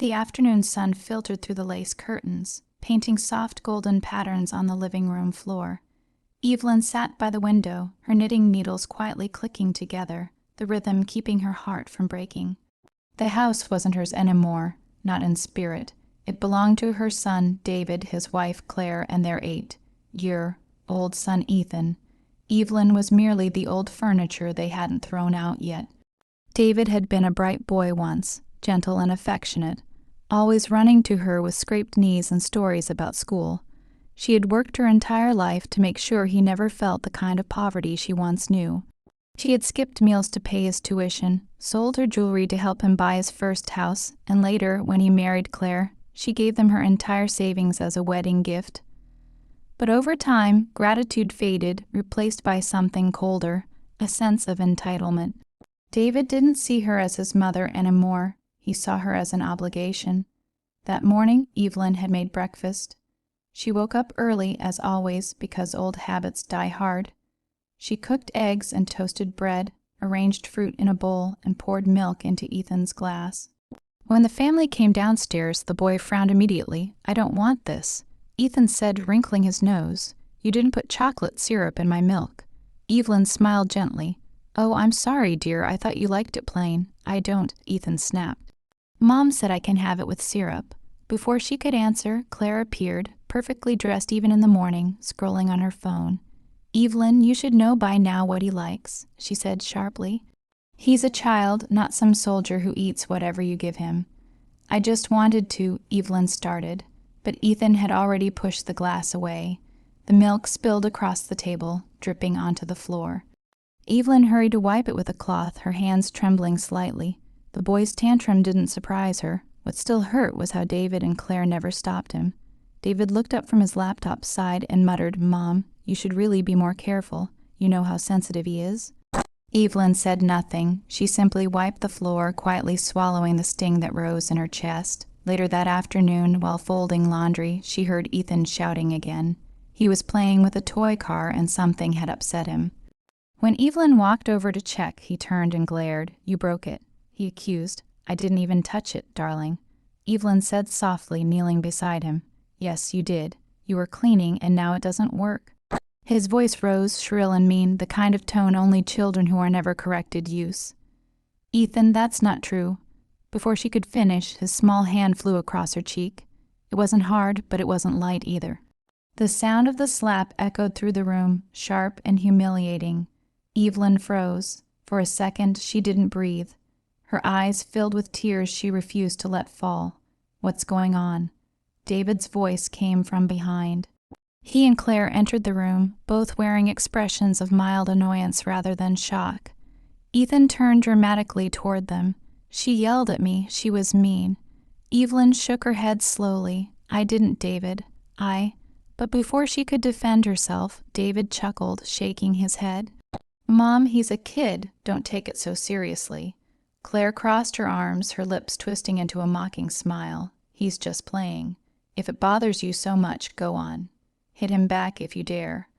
The afternoon sun filtered through the lace curtains, painting soft golden patterns on the living room floor. Evelyn sat by the window, her knitting needles quietly clicking together, the rhythm keeping her heart from breaking. The house wasn't hers anymore, not in spirit. It belonged to her son, David, his wife, Claire, and their 8-year-old son, Ethan. Evelyn was merely the old furniture they hadn't thrown out yet. David had been a bright boy once, gentle and affectionate, always running to her with scraped knees and stories about school. She had worked her entire life to make sure he never felt the kind of poverty she once knew. She had skipped meals to pay his tuition, sold her jewelry to help him buy his first house, and later, when he married Claire, she gave them her entire savings as a wedding gift. But over time, gratitude faded, replaced by something colder, a sense of entitlement. David didn't see her as his mother anymore. He saw her as an obligation. That morning, Evelyn had made breakfast. She woke up early, as always, because old habits die hard. She cooked eggs and toasted bread, arranged fruit in a bowl, and poured milk into Ethan's glass. When the family came downstairs, the boy frowned immediately. "I don't want this," Ethan said, wrinkling his nose. "You didn't put chocolate syrup in my milk." Evelyn smiled gently. "Oh, I'm sorry, dear. I thought you liked it plain." "I don't," Ethan snapped. "Mom said I can have it with syrup." Before she could answer, Claire appeared, perfectly dressed even in the morning, scrolling on her phone. "Evelyn, you should know by now what he likes," she said sharply. "He's a child, not some soldier who eats whatever you give him." "I just wanted to," Evelyn started, but Ethan had already pushed the glass away. The milk spilled across the table, dripping onto the floor. Evelyn hurried to wipe it with a cloth, her hands trembling slightly. The boy's tantrum didn't surprise her. What still hurt was how David and Claire never stopped him. David looked up from his laptop, sighed, and muttered, "Mom, you should really be more careful. You know how sensitive he is." Evelyn said nothing. She simply wiped the floor, quietly swallowing the sting that rose in her chest. Later that afternoon, while folding laundry, she heard Ethan shouting again. He was playing with a toy car, and something had upset him. When Evelyn walked over to check, he turned and glared. "You broke it," he accused. "I didn't even touch it, darling." Evelyn said softly, kneeling beside him. "Yes, you did. You were cleaning, and now it doesn't work." His voice rose, shrill and mean, the kind of tone only children who are never corrected use. "Ethan, that's not true." Before she could finish, his small hand flew across her cheek. It wasn't hard, but it wasn't light either. The sound of the slap echoed through the room, sharp and humiliating. Evelyn froze. For a second, she didn't breathe. Her eyes filled with tears she refused to let fall. "What's going on?" David's voice came from behind. He and Claire entered the room, both wearing expressions of mild annoyance rather than shock. Ethan turned dramatically toward them. "She yelled at me. She was mean." Evelyn shook her head slowly. "I didn't, David. But before she could defend herself, David chuckled, shaking his head. "Mom, he's a kid. Don't take it so seriously." Claire crossed her arms, her lips twisting into a mocking smile. "He's just playing. If it bothers you so much, go on. Hit him back if you dare."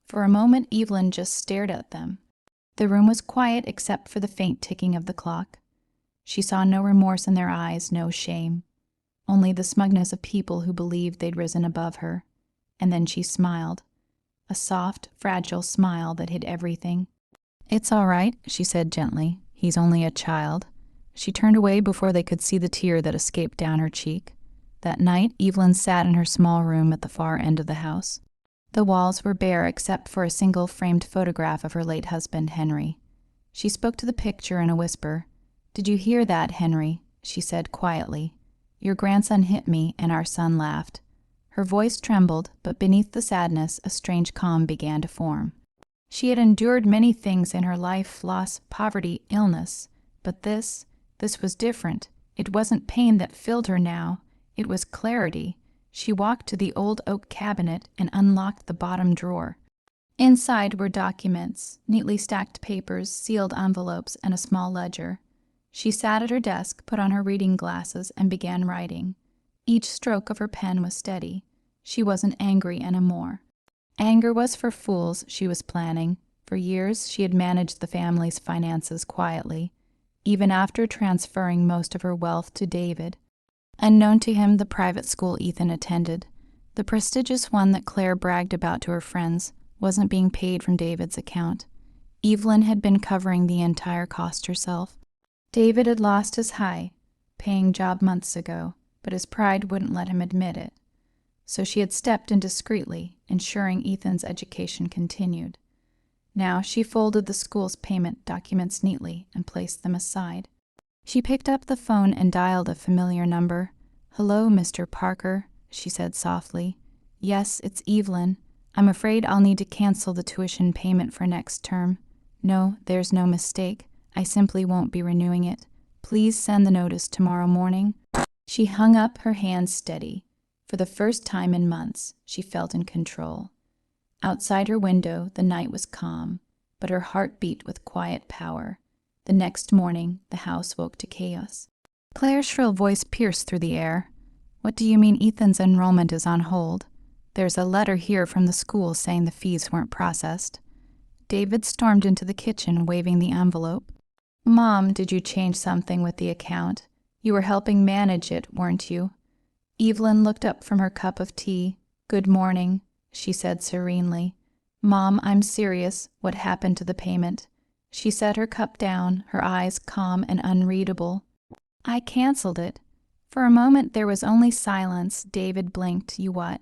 For a moment, Evelyn just stared at them. The room was quiet except for the faint ticking of the clock. She saw no remorse in their eyes, no shame. Only the smugness of people who believed they'd risen above her. And then she smiled. A soft, fragile smile that hid everything. "It's all right," she said gently. "He's only a child." She turned away before they could see the tear that escaped down her cheek. That night, Evelyn sat in her small room at the far end of the house. The walls were bare except for a single framed photograph of her late husband, Henry. She spoke to the picture in a whisper. "Did you hear that, Henry?" she said quietly. "Your grandson hit me, and our son laughed." Her voice trembled, but beneath the sadness, a strange calm began to form. She had endured many things in her life, loss, poverty, illness. But this was different. It wasn't pain that filled her now. It was clarity. She walked to the old oak cabinet and unlocked the bottom drawer. Inside were documents, neatly stacked papers, sealed envelopes, and a small ledger. She sat at her desk, put on her reading glasses, and began writing. Each stroke of her pen was steady. She wasn't angry anymore. Anger was for fools, she was planning. For years, she had managed the family's finances quietly, even after transferring most of her wealth to David. Unknown to him, the private school Ethan attended, the prestigious one that Claire bragged about to her friends, wasn't being paid from David's account. Evelyn had been covering the entire cost herself. David had lost his high-paying job months ago, but his pride wouldn't let him admit it. So she had stepped in discreetly, ensuring Ethan's education continued. Now she folded the school's payment documents neatly and placed them aside. She picked up the phone and dialed a familiar number. "Hello, Mr. Parker," she said softly. "Yes, it's Evelyn. I'm afraid I'll need to cancel the tuition payment for next term. No, there's no mistake. I simply won't be renewing it. Please send the notice tomorrow morning." She hung up, her hands steady. For the first time in months, she felt in control. Outside her window, the night was calm, but her heart beat with quiet power. The next morning, the house woke to chaos. Claire's shrill voice pierced through the air. "What do you mean Ethan's enrollment is on hold? There's a letter here from the school saying the fees weren't processed." David stormed into the kitchen, waving the envelope. "Mom, did you change something with the account? You were helping manage it, weren't you?" Evelyn looked up from her cup of tea. "Good morning," she said serenely. "Mom, I'm serious. What happened to the payment?" She set her cup down, her eyes calm and unreadable. "I canceled it." For a moment there was only silence. David blinked. "You what?"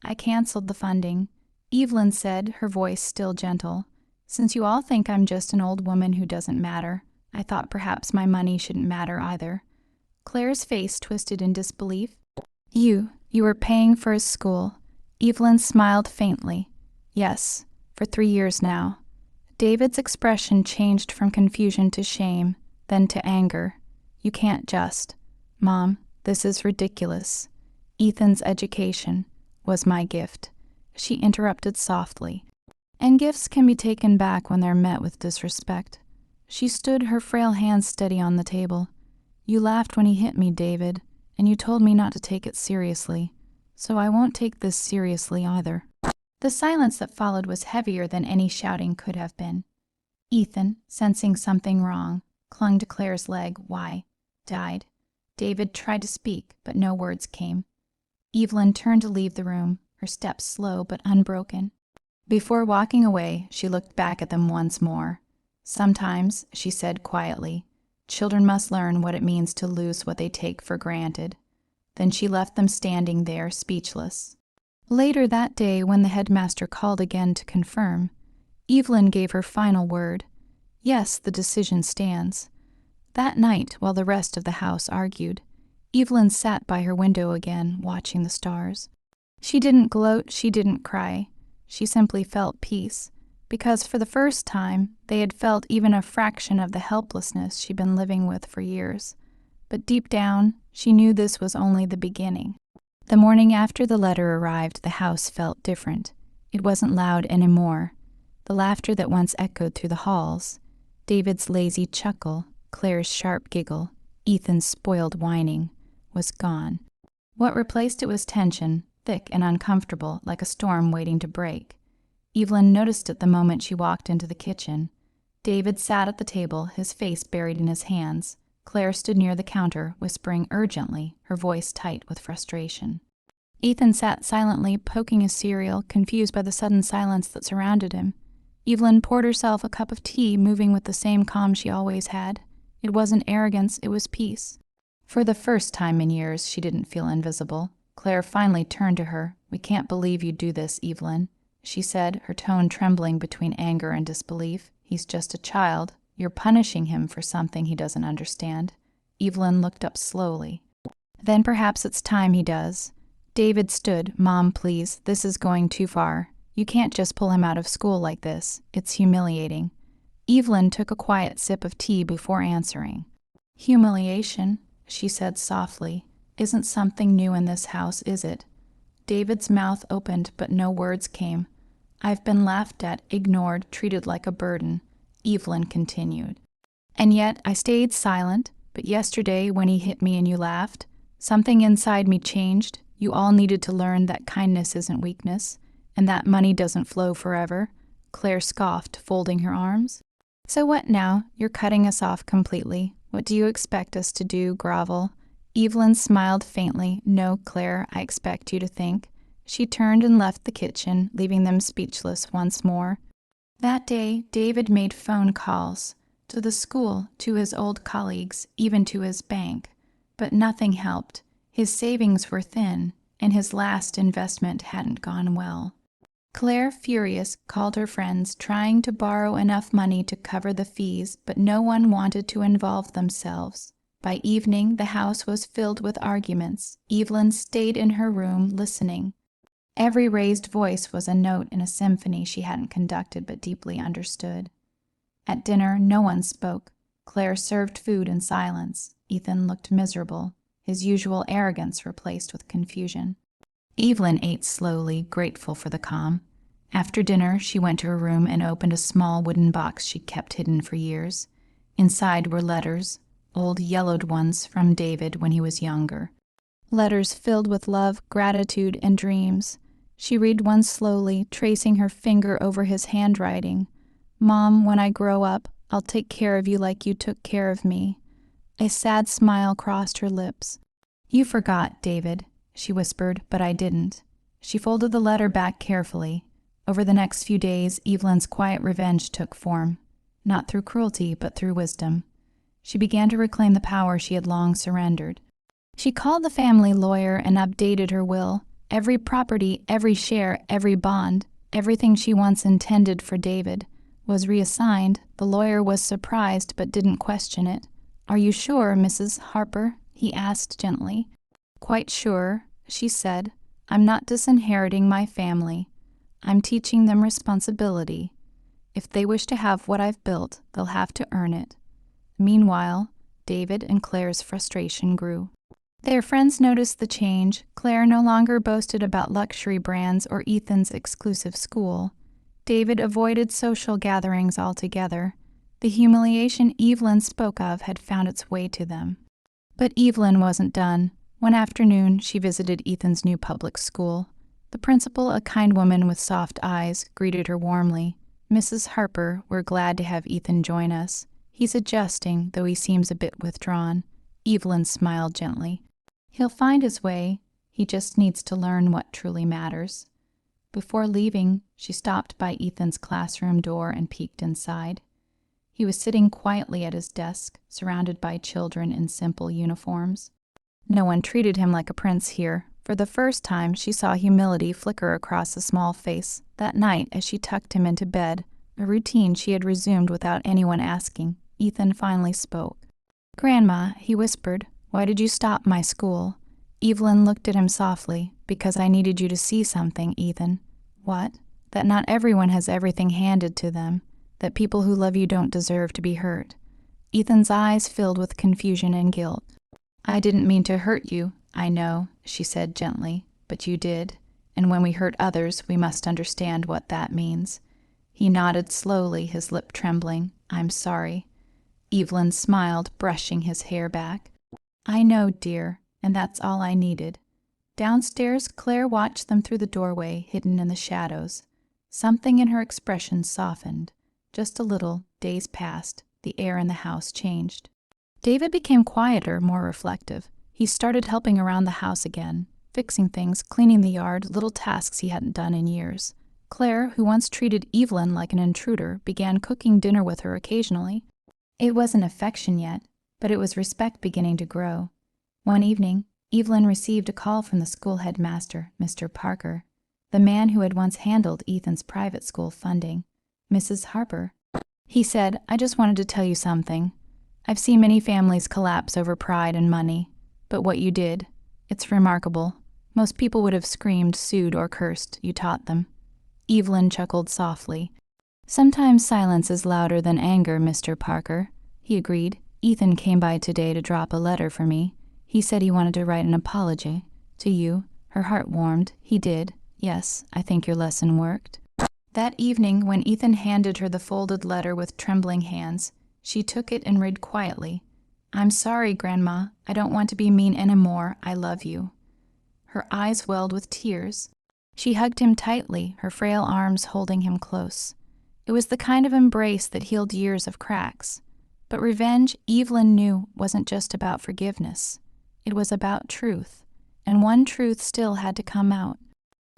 "I canceled the funding." Evelyn said, her voice still gentle. "Since you all think I'm just an old woman who doesn't matter, I thought perhaps my money shouldn't matter either." Claire's face twisted in disbelief. You were paying for his school." Evelyn smiled faintly. "Yes, for 3 years now." David's expression changed from confusion to shame, then to anger. "You can't just. Mom, this is ridiculous. Ethan's education was my gift." She interrupted softly. "And gifts can be taken back when they're met with disrespect." She stood, her frail hands steady on the table. "You laughed when he hit me, David, and you told me not to take it seriously. So I won't take this seriously either." The silence that followed was heavier than any shouting could have been. Ethan, sensing something wrong, clung to Claire's leg. "Why? Died." David tried to speak, but no words came. Evelyn turned to leave the room, her steps slow but unbroken. Before walking away, she looked back at them once more. "Sometimes," she said quietly, "children must learn what it means to lose what they take for granted." Then she left them standing there, speechless. Later that day, when the headmaster called again to confirm, Evelyn gave her final word. "Yes, the decision stands." That night, while the rest of the house argued, Evelyn sat by her window again, watching the stars. She didn't gloat, she didn't cry. She simply felt peace, because for the first time, they had felt even a fraction of the helplessness she'd been living with for years. But deep down, she knew this was only the beginning. The morning after the letter arrived, the house felt different. It wasn't loud anymore. The laughter that once echoed through the halls, David's lazy chuckle, Claire's sharp giggle, Ethan's spoiled whining, was gone. What replaced it was tension, thick and uncomfortable, like a storm waiting to break. Evelyn noticed it the moment she walked into the kitchen. David sat at the table, his face buried in his hands. Claire stood near the counter, whispering urgently, her voice tight with frustration. Ethan sat silently, poking his cereal, confused by the sudden silence that surrounded him. Evelyn poured herself a cup of tea, moving with the same calm she always had. It wasn't arrogance, it was peace. For the first time in years, she didn't feel invisible. Claire finally turned to her. "We can't believe you'd do this, Evelyn," she said, her tone trembling between anger and disbelief. "He's just a child. You're punishing him for something he doesn't understand." Evelyn looked up slowly. "Then perhaps it's time he does." David stood. "Mom, please, this is going too far. You can't just pull him out of school like this. It's humiliating." Evelyn took a quiet sip of tea before answering. "Humiliation," she said softly, "isn't something new in this house, is it?" David's mouth opened, but no words came. "I've been laughed at, ignored, treated like a burden," Evelyn continued. "And yet I stayed silent, but yesterday when he hit me and you laughed, something inside me changed. You all needed to learn that kindness isn't weakness, and that money doesn't flow forever." Claire scoffed, folding her arms. "So what now? You're cutting us off completely. What do you expect us to do, grovel?" Evelyn smiled faintly. "No, Claire, I expect you to think." She turned and left the kitchen, leaving them speechless once more. That day, David made phone calls to the school, to his old colleagues, even to his bank. But nothing helped. His savings were thin, and his last investment hadn't gone well. Claire, furious, called her friends, trying to borrow enough money to cover the fees, but no one wanted to involve themselves. By evening, the house was filled with arguments. Evelyn stayed in her room, listening. Every raised voice was a note in a symphony she hadn't conducted but deeply understood. At dinner, no one spoke. Claire served food in silence. Ethan looked miserable, his usual arrogance replaced with confusion. Evelyn ate slowly, grateful for the calm. After dinner, she went to her room and opened a small wooden box she'd kept hidden for years. Inside were letters, old yellowed ones from David when he was younger. Letters filled with love, gratitude, and dreams. She read one slowly, tracing her finger over his handwriting. "Mom, when I grow up, I'll take care of you like you took care of me." A sad smile crossed her lips. "You forgot, David," she whispered, "but I didn't." She folded the letter back carefully. Over the next few days, Evelyn's quiet revenge took form, not through cruelty, but through wisdom. She began to reclaim the power she had long surrendered. She called the family lawyer and updated her will. Every property, every share, every bond, everything she once intended for David, was reassigned. The lawyer was surprised but didn't question it. "Are you sure, Mrs. Harper?" he asked gently. "Quite sure," she said. "I'm not disinheriting my family. I'm teaching them responsibility. If they wish to have what I've built, they'll have to earn it." Meanwhile, David and Claire's frustration grew. Their friends noticed the change. Claire no longer boasted about luxury brands or Ethan's exclusive school. David avoided social gatherings altogether. The humiliation Evelyn spoke of had found its way to them. But Evelyn wasn't done. One afternoon, she visited Ethan's new public school. The principal, a kind woman with soft eyes, greeted her warmly. "Mrs. Harper, we're glad to have Ethan join us. He's adjusting, though he seems a bit withdrawn." Evelyn smiled gently. "He'll find his way. He just needs to learn what truly matters." Before leaving, she stopped by Ethan's classroom door and peeked inside. He was sitting quietly at his desk, surrounded by children in simple uniforms. No one treated him like a prince here. For the first time, she saw humility flicker across the small face that night as she tucked him into bed, a routine she had resumed without anyone asking. Ethan finally spoke. "Grandma," he whispered, "why did you stop my school?" Evelyn looked at him softly. "Because I needed you to see something, Ethan." "What?" "That not everyone has everything handed to them. That people who love you don't deserve to be hurt." Ethan's eyes filled with confusion and guilt. "I didn't mean to hurt you, I know," she said gently, "but you did. And when we hurt others, we must understand what that means." He nodded slowly, his lip trembling. "I'm sorry." Evelyn smiled, brushing his hair back. "I know, dear, and that's all I needed." Downstairs, Claire watched them through the doorway, hidden in the shadows. Something in her expression softened. Just a little. Days passed. The air in the house changed. David became quieter, more reflective. He started helping around the house again, fixing things, cleaning the yard, little tasks he hadn't done in years. Claire, who once treated Evelyn like an intruder, began cooking dinner with her occasionally. It wasn't affection yet, but it was respect beginning to grow. One evening, Evelyn received a call from the school headmaster, Mr. Parker, the man who had once handled Ethan's private school funding. "Mrs. Harper," he said, "I just wanted to tell you something. I've seen many families collapse over pride and money, but what you did, it's remarkable. Most people would have screamed, sued, or cursed. You taught them." Evelyn chuckled softly. "Sometimes silence is louder than anger, Mr. Parker," he agreed. "Ethan came by today to drop a letter for me. He said he wanted to write an apology to you." Her heart warmed. "He did. Yes, I think your lesson worked." That evening, when Ethan handed her the folded letter with trembling hands, she took it and read quietly. "I'm sorry, Grandma. I don't want to be mean anymore. I love you." Her eyes welled with tears. She hugged him tightly, her frail arms holding him close. It was the kind of embrace that healed years of cracks. But revenge, Evelyn knew, wasn't just about forgiveness. It was about truth, and one truth still had to come out.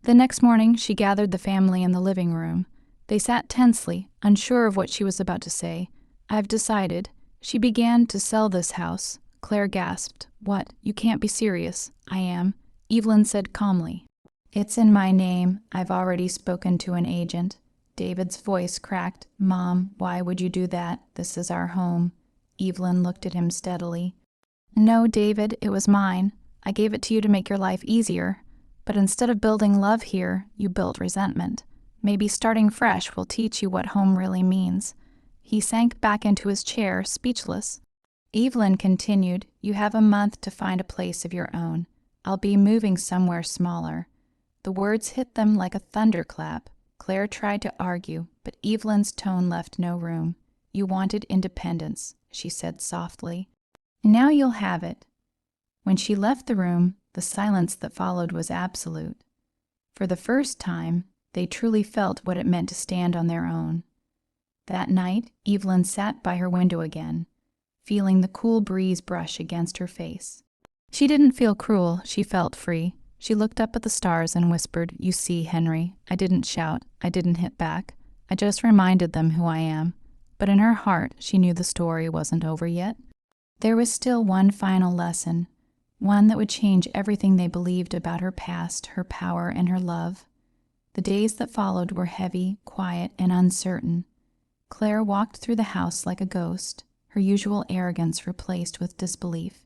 The next morning, she gathered the family in the living room. They sat tensely, unsure of what she was about to say. "I've decided." She began to sell this house. Claire gasped. "What? You can't be serious." "I am," Evelyn said calmly. "It's in my name. I've already spoken to an agent." David's voice cracked. "Mom, why would you do that? This is our home." Evelyn looked at him steadily. "No, David, it was mine. I gave it to you to make your life easier. But instead of building love here, you built resentment. Maybe starting fresh will teach you what home really means." He sank back into his chair, speechless. Evelyn continued, "You have a month to find a place of your own. I'll be moving somewhere smaller." The words hit them like a thunderclap. Claire tried to argue, but Evelyn's tone left no room. "You wanted independence," she said softly. "Now you'll have it." When she left the room, the silence that followed was absolute. For the first time, they truly felt what it meant to stand on their own. That night, Evelyn sat by her window again, feeling the cool breeze brush against her face. She didn't feel cruel, she felt free. She looked up at the stars and whispered, "You see, Henry, I didn't shout, I didn't hit back. I just reminded them who I am." But in her heart, she knew the story wasn't over yet. There was still one final lesson, one that would change everything they believed about her past, her power, and her love. The days that followed were heavy, quiet, and uncertain. Claire walked through the house like a ghost, her usual arrogance replaced with disbelief.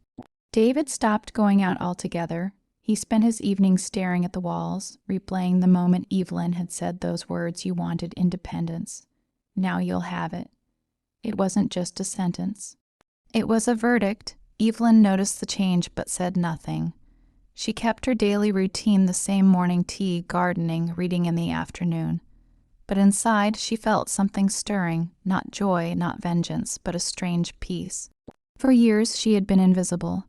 David stopped going out altogether. He spent his evenings staring at the walls, replaying the moment Evelyn had said those words, "You wanted independence. Now you'll have it." It wasn't just a sentence. It was a verdict. Evelyn noticed the change but said nothing. She kept her daily routine, the same morning tea, gardening, reading in the afternoon. But inside she felt something stirring, not joy, not vengeance, but a strange peace. For years she had been invisible.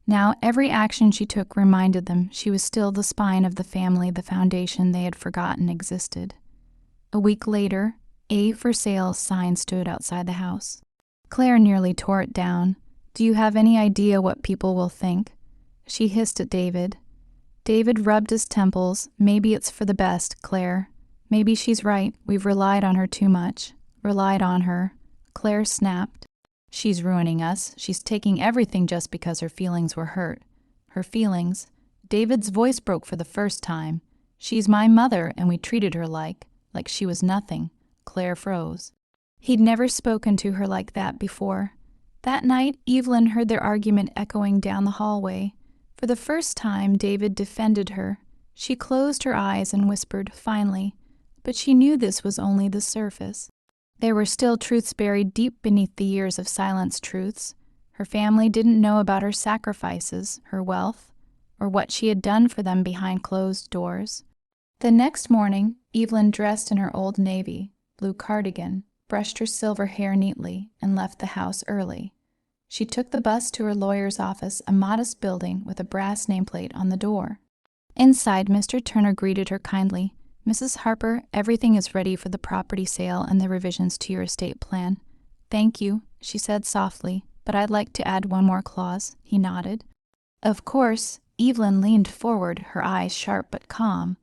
Now every action she took reminded them she was still the spine of the family, the foundation they had forgotten existed. A week later, "A for sale" sign stood outside the house. Claire nearly tore it down. "Do you have any idea what people will think?" She hissed at David. David rubbed his temples. "Maybe it's for the best, Claire. Maybe she's right. We've relied on her too much." "Relied on her." Claire snapped. "She's ruining us. She's taking everything just because her feelings were hurt." Her feelings? David's voice broke for the first time. "She's my mother, and we treated her like she was nothing." Claire froze. He'd never spoken to her like that before. That night, Evelyn heard their argument echoing down the hallway. For the first time, David defended her. She closed her eyes and whispered, "Finally." But she knew this was only the surface. There were still truths buried deep beneath the years of silenced truths. Her family didn't know about her sacrifices, her wealth, or what she had done for them behind closed doors. The next morning, Evelyn dressed in her old navy blue cardigan, brushed her silver hair neatly, and left the house early. She took the bus to her lawyer's office, a modest building with a brass nameplate on the door. Inside, Mr. Turner greeted her kindly. "Mrs. Harper, everything is ready for the property sale and the revisions to your estate plan." "Thank you," she said softly, "but I'd like to add one more clause." He nodded. "Of course." Evelyn leaned forward, her eyes sharp but calm.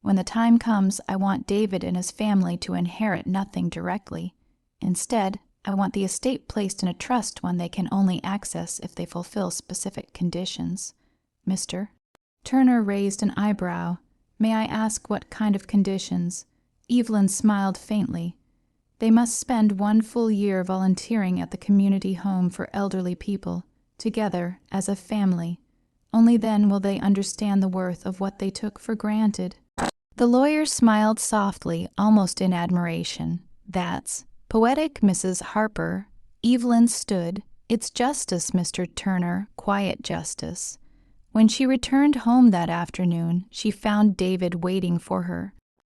"When the time comes, I want David and his family to inherit nothing directly. Instead, I want the estate placed in a trust one they can only access if they fulfill specific conditions." "Mr. Turner raised an eyebrow. "May I ask what kind of conditions?" Evelyn smiled faintly. "They must spend 1 full year volunteering at the community home for elderly people, together, as a family. Only then will they understand the worth of what they took for granted." The lawyer smiled softly, almost in admiration. "That's poetic, Mrs. Harper." Evelyn stood. "It's justice, Mr. Turner, quiet justice." When she returned home that afternoon, she found David waiting for her.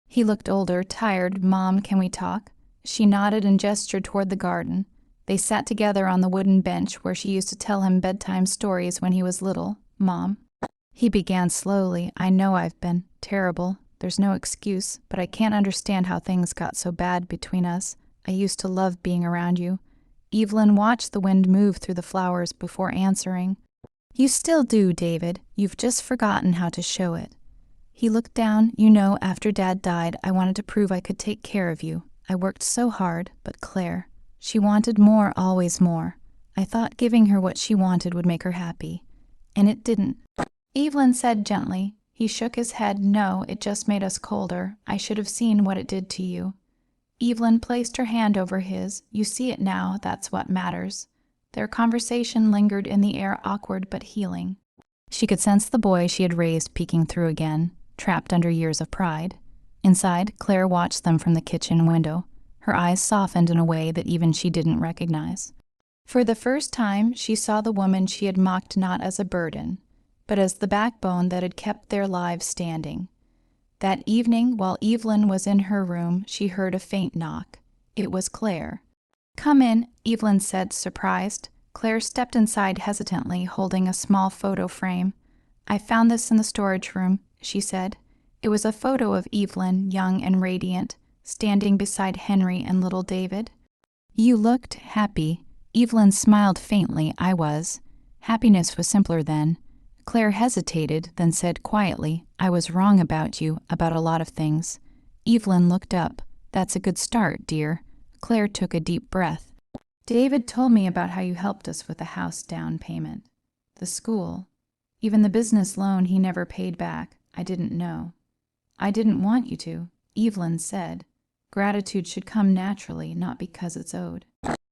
He looked older, tired. "Mom, can we talk?" She nodded and gestured toward the garden. They sat together on the wooden bench where she used to tell him bedtime stories when he was little. "Mom." He began slowly. "I know I've been terrible. There's no excuse, but I can't understand how things got so bad between us. I used to love being around you." Evelyn watched the wind move through the flowers before answering. You still do, David. You've just forgotten how to show it. He looked down. You know, after Dad died, I wanted to prove I could take care of you. I worked so hard, but Claire, she wanted more, always more. I thought giving her what she wanted would make her happy. And it didn't. Evelyn said gently. He shook his head. No, it just made us colder. I should have seen what it did to you. Evelyn placed her hand over his. You see it now, that's what matters. Their conversation lingered in the air, awkward but healing. She could sense the boy she had raised peeking through again, trapped under years of pride. Inside, Claire watched them from the kitchen window. Her eyes softened in a way that even she didn't recognize. For the first time, she saw the woman she had mocked not as a burden, but as the backbone that had kept their lives standing. That evening, while Evelyn was in her room, she heard a faint knock. It was Claire. "Come in," Evelyn said, surprised. Claire stepped inside hesitantly, holding a small photo frame. "I found this in the storage room," she said. It was a photo of Evelyn, young and radiant, standing beside Henry and little David. "You looked happy." Evelyn smiled faintly. "I was." Happiness was simpler then. Claire hesitated, then said quietly, "I was wrong about you, about a lot of things." Evelyn looked up. "That's a good start, dear." Claire took a deep breath. "David told me about how you helped us with the house down payment. The school. Even the business loan he never paid back. I didn't know." "I didn't want you to," Evelyn said. "Gratitude should come naturally, not because it's owed."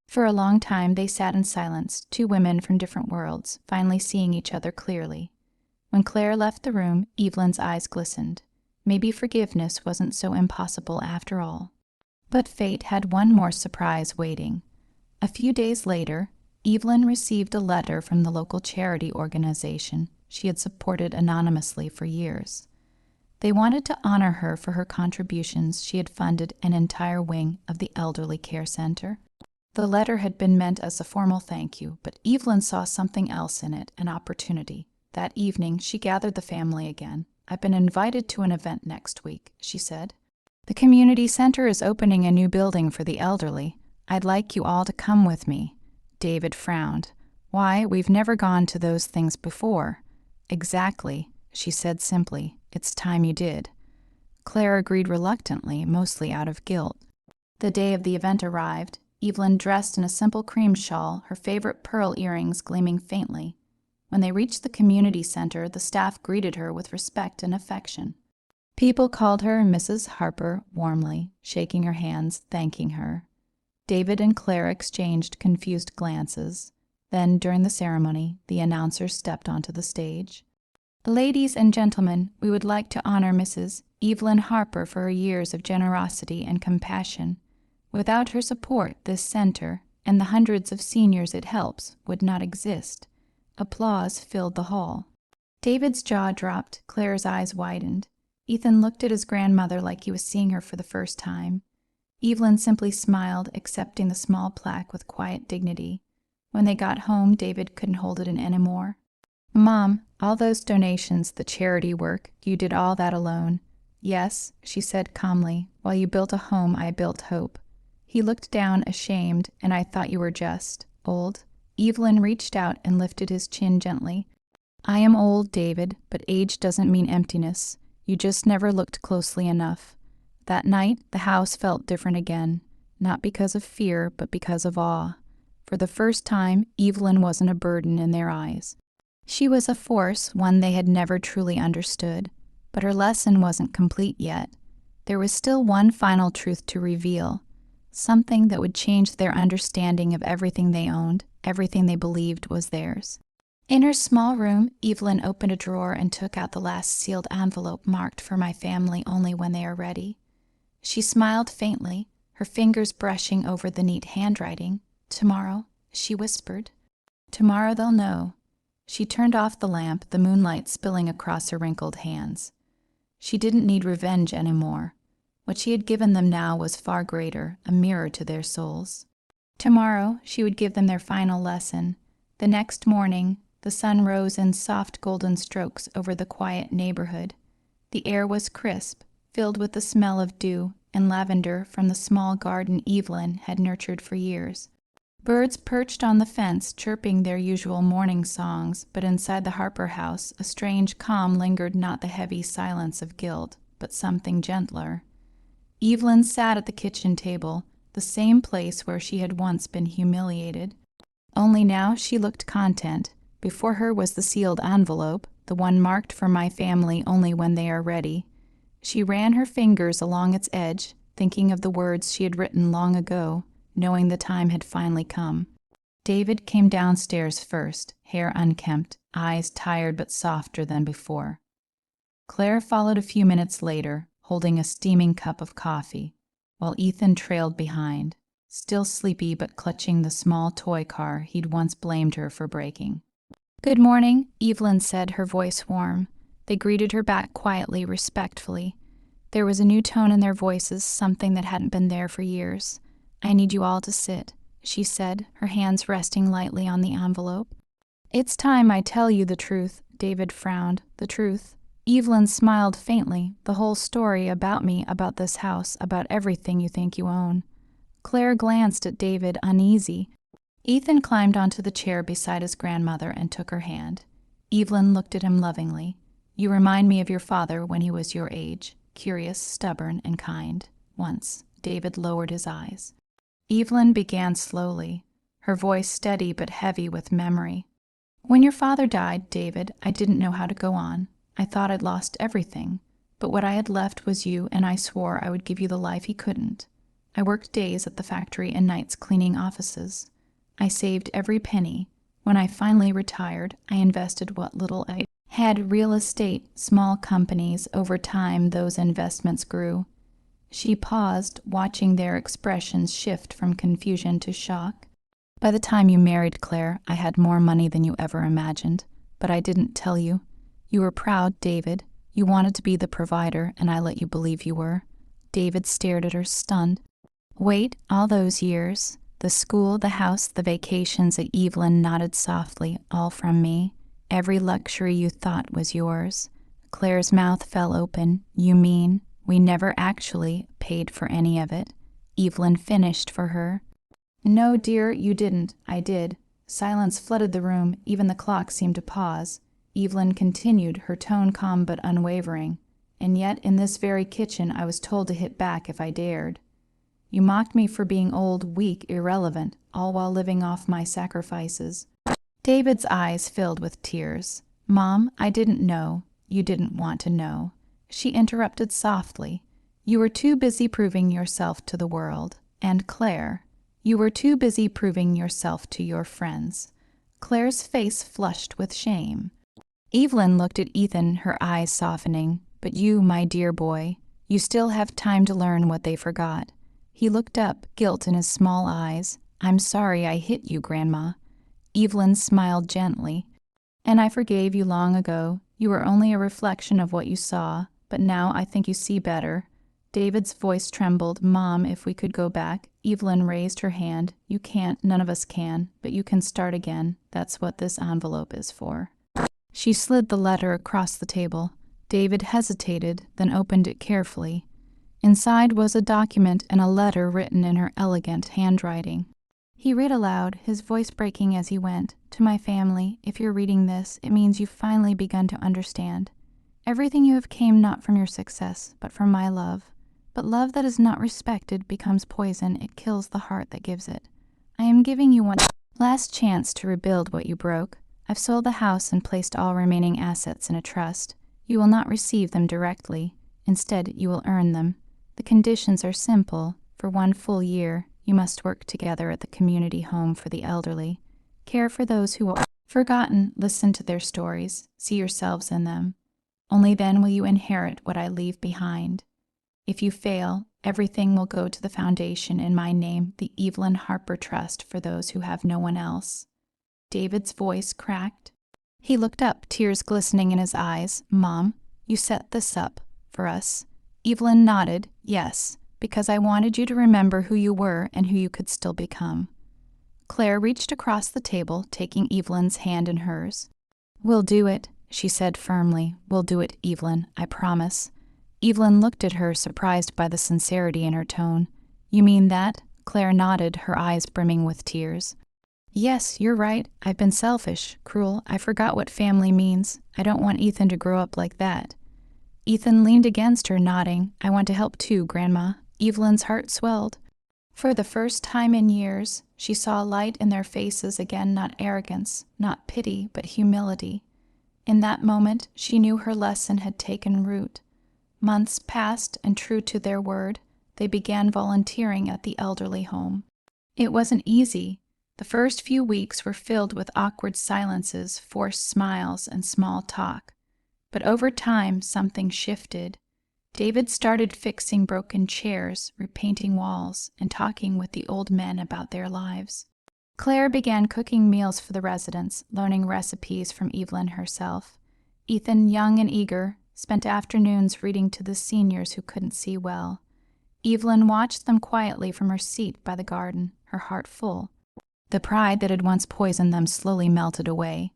For a long time they sat in silence, two women from different worlds, finally seeing each other clearly. When Claire left the room, Evelyn's eyes glistened. Maybe forgiveness wasn't so impossible after all. But fate had one more surprise waiting. A few days later, Evelyn received a letter from the local charity organization she had supported anonymously for years. They wanted to honor her for her contributions. She had funded an entire wing of the elderly care center. The letter had been meant as a formal thank you, but Evelyn saw something else in it, an opportunity. That evening, she gathered the family again. "I've been invited to an event next week," she said. "The community center is opening a new building for the elderly. I'd like you all to come with me." David frowned. "Why, we've never gone to those things before." "Exactly," she said simply. "It's time you did." Claire agreed reluctantly, mostly out of guilt. The day of the event arrived. Evelyn dressed in a simple cream shawl, her favorite pearl earrings gleaming faintly. When they reached the community center, the staff greeted her with respect and affection. People called her Mrs. Harper warmly, shaking her hands, thanking her. David and Claire exchanged confused glances. Then, during the ceremony, the announcer stepped onto the stage. "Ladies and gentlemen, we would like to honor Mrs. Evelyn Harper for her years of generosity and compassion. Without her support, this center, and the hundreds of seniors it helps, would not exist." Applause filled the hall. David's jaw dropped. Claire's eyes widened. Ethan looked at his grandmother like he was seeing her for the first time. Evelyn simply smiled, accepting the small plaque with quiet dignity. When they got home, David couldn't hold it in anymore. "Mom, all those donations, the charity work, you did all that alone." "Yes," she said calmly. "While you built a home, I built hope." He looked down, ashamed. "And I thought you were just old." Evelyn reached out and lifted his chin gently. "I am old, David, but age doesn't mean emptiness. You just never looked closely enough." That night, the house felt different again, not because of fear, but because of awe. For the first time, Evelyn wasn't a burden in their eyes. She was a force, one they had never truly understood. But her lesson wasn't complete yet. There was still one final truth to reveal, something that would change their understanding of everything they owned, everything they believed was theirs. In her small room, Evelyn opened a drawer and took out the last sealed envelope marked "For my family only when they are ready." She smiled faintly, her fingers brushing over the neat handwriting. "Tomorrow," she whispered. "Tomorrow they'll know." She turned off the lamp, the moonlight spilling across her wrinkled hands. She didn't need revenge anymore. What she had given them now was far greater, a mirror to their souls. Tomorrow, she would give them their final lesson. The next morning, the sun rose in soft golden strokes over the quiet neighborhood. The air was crisp, filled with the smell of dew and lavender from the small garden Evelyn had nurtured for years. Birds perched on the fence, chirping their usual morning songs, but inside the Harper house, a strange calm lingered, not the heavy silence of guilt, but something gentler. Evelyn sat at the kitchen table, the same place where she had once been humiliated. Only now she looked content. Before her was the sealed envelope, the one marked for my family only when they are ready. She ran her fingers along its edge, thinking of the words she had written long ago, knowing the time had finally come. David came downstairs first, hair unkempt, eyes tired but softer than before. Claire followed a few minutes later, holding a steaming cup of coffee, while Ethan trailed behind, still sleepy but clutching the small toy car he'd once blamed her for breaking. "Good morning," Evelyn said, her voice warm. They greeted her back quietly, respectfully. There was a new tone in their voices, something that hadn't been there for years. "I need you all to sit," she said, her hands resting lightly on the envelope. "It's time I tell you the truth," David frowned. "The truth." Evelyn smiled faintly. "The whole story about me, about this house, about everything you think you own." Claire glanced at David, uneasy. Ethan climbed onto the chair beside his grandmother and took her hand. Evelyn looked at him lovingly. "You remind me of your father when he was your age, curious, stubborn, and kind." Once, David lowered his eyes. Evelyn began slowly, her voice steady but heavy with memory. "When your father died, David, I didn't know how to go on. I thought I'd lost everything, but what I had left was you, and I swore I would give you the life he couldn't. I worked days at the factory and nights cleaning offices. I saved every penny. When I finally retired, I invested what little I had, real estate, small companies. Over time, those investments grew." She paused, watching their expressions shift from confusion to shock. "By the time you married, Claire, I had more money than you ever imagined, but I didn't tell you. You were proud, David. You wanted to be the provider, and I let you believe you were." David stared at her, stunned. "Wait, all those years, the school, the house, the vacations," Evelyn nodded softly, "all from me. Every luxury you thought was yours." Claire's mouth fell open. "You mean we never actually paid for any of it?" Evelyn finished for her. "No, dear, you didn't. I did." Silence flooded the room. Even the clock seemed to pause. Evelyn continued, her tone calm but unwavering. "And yet, in this very kitchen, I was told to hit back if I dared. You mocked me for being old, weak, irrelevant, all while living off my sacrifices." David's eyes filled with tears. "Mom, I didn't know. You didn't want to know." She interrupted softly. "You were too busy proving yourself to the world. And Claire, you were too busy proving yourself to your friends." Claire's face flushed with shame. Evelyn looked at Ethan, her eyes softening. "But you, my dear boy, you still have time to learn what they forgot." He looked up, guilt in his small eyes. "I'm sorry I hit you, Grandma." Evelyn smiled gently. "And I forgave you long ago. You were only a reflection of what you saw, but now I think you see better." David's voice trembled. "Mom, if we could go back." Evelyn raised her hand. "You can't, none of us can, but you can start again. That's what this envelope is for." She slid the letter across the table. David hesitated, then opened it carefully. Inside was a document and a letter written in her elegant handwriting. He read aloud, his voice breaking as he went. "To my family, if you're reading this, it means you've finally begun to understand. Everything you have came not from your success, but from my love. But love that is not respected becomes poison. It kills the heart that gives it. I am giving you one last chance to rebuild what you broke. I've sold the house and placed all remaining assets in a trust. You will not receive them directly. Instead, you will earn them. The conditions are simple. For 1 full year, you must work together at the community home for the elderly. Care for those who are forgotten. Listen to their stories. See yourselves in them. Only then will you inherit what I leave behind. If you fail, everything will go to the foundation in my name, the Evelyn Harper Trust for those who have no one else." David's voice cracked. He looked up, tears glistening in his eyes. "Mom, you set this up for us." Evelyn nodded. "Yes, because I wanted you to remember who you were and who you could still become." Claire reached across the table, taking Evelyn's hand in hers. "We'll do it," she said firmly. "We'll do it, Evelyn, I promise." Evelyn looked at her, surprised by the sincerity in her tone. "You mean that?" Claire nodded, her eyes brimming with tears. Yes, you're right. I've been selfish, cruel. I forgot what family means. I don't want Ethan to grow up like that. Ethan leaned against her, nodding. I want to help too, Grandma. Evelyn's heart swelled. For the first time in years, she saw light in their faces again, not arrogance, not pity, but humility. In that moment, she knew her lesson had taken root. Months passed, and true to their word, they began volunteering at the elderly home. It wasn't easy. The first few weeks were filled with awkward silences, forced smiles, and small talk. But over time, something shifted. David started fixing broken chairs, repainting walls, and talking with the old men about their lives. Claire began cooking meals for the residents, learning recipes from Evelyn herself. Ethan, young and eager, spent afternoons reading to the seniors who couldn't see well. Evelyn watched them quietly from her seat by the garden, her heart full. The pride that had once poisoned them slowly melted away.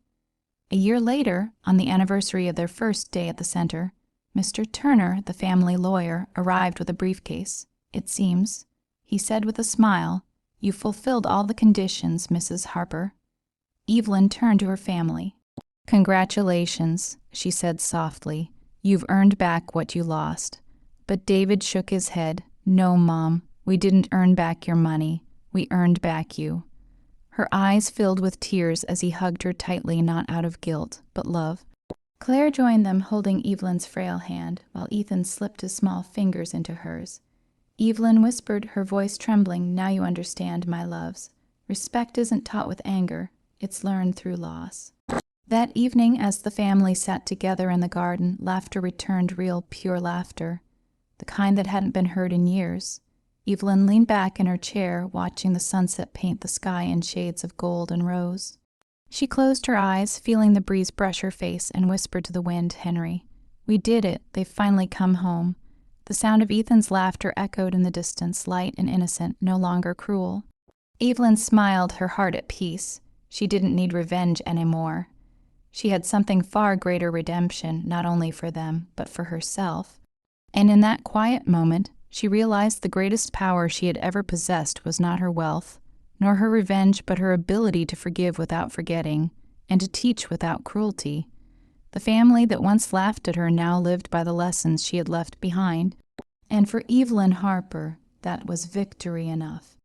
A year later, on the anniversary of their first day at the center, Mr. Turner, the family lawyer, arrived with a briefcase. It seems, he said with a smile, "You fulfilled all the conditions, Mrs. Harper." Evelyn turned to her family. "Congratulations," she said softly. "You've earned back what you lost." But David shook his head. "No, Mom, we didn't earn back your money. We earned back you." Her eyes filled with tears as he hugged her tightly, not out of guilt, but love. Claire joined them, holding Evelyn's frail hand, while Ethan slipped his small fingers into hers. Evelyn whispered, her voice trembling, "Now you understand, my loves. Respect isn't taught with anger. It's learned through loss." That evening, as the family sat together in the garden, laughter returned, real, pure laughter, the kind that hadn't been heard in years. Evelyn leaned back in her chair, watching the sunset paint the sky in shades of gold and rose. She closed her eyes, feeling the breeze brush her face, and whispered to the wind, "Henry, we did it. They've finally come home." The sound of Ethan's laughter echoed in the distance, light and innocent, no longer cruel. Evelyn smiled, her heart at peace. She didn't need revenge anymore. She had something far greater redemption, not only for them, but for herself. And in that quiet moment, she realized the greatest power she had ever possessed was not her wealth, nor her revenge, but her ability to forgive without forgetting, and to teach without cruelty. The family that once laughed at her now lived by the lessons she had left behind, and for Evelyn Harper, that was victory enough.